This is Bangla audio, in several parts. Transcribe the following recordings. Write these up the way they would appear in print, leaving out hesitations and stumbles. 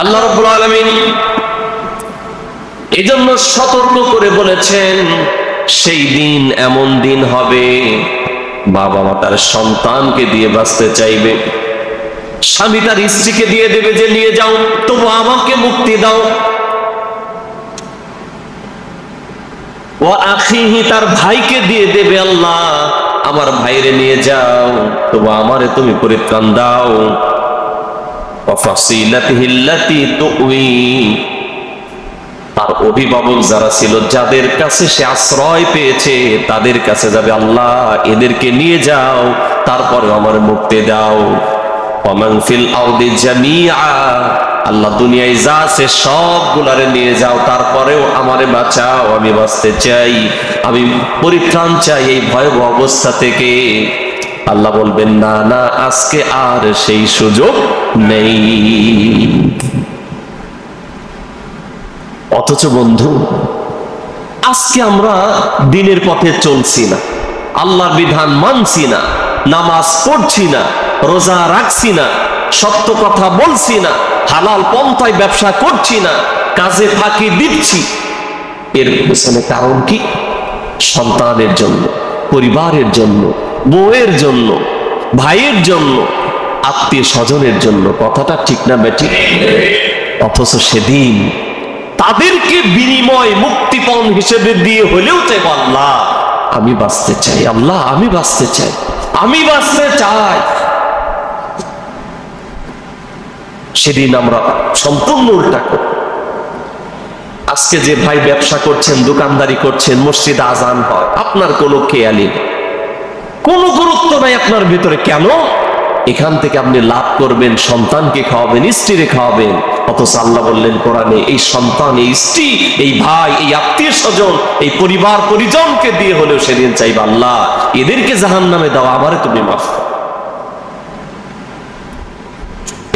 আল্লাহ রাব্বুল আলামিন এজন্য সতর্ক করে বলেছেন, সেই দিন এমন দিন হবে বাবা মা তার সন্তানকে দিয়ে বাঁচতে চাইবে, স্বামী তার স্ত্রীকে দিয়ে দেবে যে নিয়ে যাও, তবু আমাকে মুক্তি দাও। ও আখিহি, তার ভাইকে দিয়ে দেবে, আল্লাহ আমার ভাইরে নিয়ে যাও, তবু আমারে তুমি পরিত্রাণ দাও। তার অভিভাবক যারা ছিল, যাদের কাছে সে আশ্রয় পেয়েছে, তাদের কাছে যাবে, আল্লাহ এদেরকে নিয়ে যাও, তারপরে আমার মুক্তি দাও। আল্লাহ দুনিয়ায় যা আছে সবগুলারে নিয়ে যাও, তারপরেও আমারে বাঁচাও, আমি বাঁচতে চাই, আমি পরিত্রাণ চাই এই ভয়াবহ অবস্থা থেকে। আল্লাহ বলবেন, না না, আজকে আর সেই সুযোগ নেই। অথচ বন্ধু, আজকে আমরা দিনের পথে চলছি না, আল্লাহর বিধান মানছি না, নামাজ পড়ছি না, রোজা রাখছি না, সত্য কথা বলছি না, হালাল পন্থায় ব্যবসা করছি না, কাজে ফাঁকি দিচ্ছি। এর পেছনে কারণ কি? সন্তানের জন্য, পরিবারের জন্য, বউয়ের জন্য, ভাইয়ের জন্য, আত্মীয় স্বজনের জন্য। কথাটা ঠিক না বেঠিক? অথচ সেদিন তাদেরকে বিনিময় মুক্তিপণ হিসেবে দিয়ে হলেও চাই, আল্লাহ আমি বাঁচতে চাই, আল্লাহ আমি বাঁচতে চাই, আমি বাঁচতে চাই। সেদিন আমরা সম্পূর্ণ উল্টা করি। আজকে যে ভাই ব্যবসা করছেন, দোকানদারি করছেন, মসজিদে আজান হয়, আপনার কোনো খেয়ালি নেই, কোনো গুরুত্ব নাই আপনার ভিতরে। কেন? এখান থেকে আপনি লাভ করবেন, সন্তানকে খাওয়াবেন, স্ত্রীরে খাওয়াবেন। অথচ আল্লাহ বললেন কোরআনে, এই সন্তান, এই স্ত্রী, এই ভাই, এই আত্মীয় স্বজন, এই পরিবার পরিজনকে দিয়ে হলেও সেদিন চাইবা, আল্লাহ এদেরকে জাহান্নামে দাও, আমারে তুমি মাফ করো।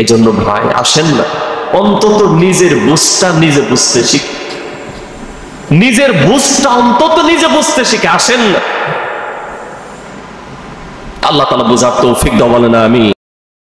এই জন্য ভাই আসেন না, অন্তত নিজের বুঝটা নিজে বুঝতে শিখ, নিজের বুঝটা অন্তত নিজে বুঝতে শিখে। আসেন না, আল্লাহ তাআলা বুঝার তৌফিক দাও, বলেন আমিন।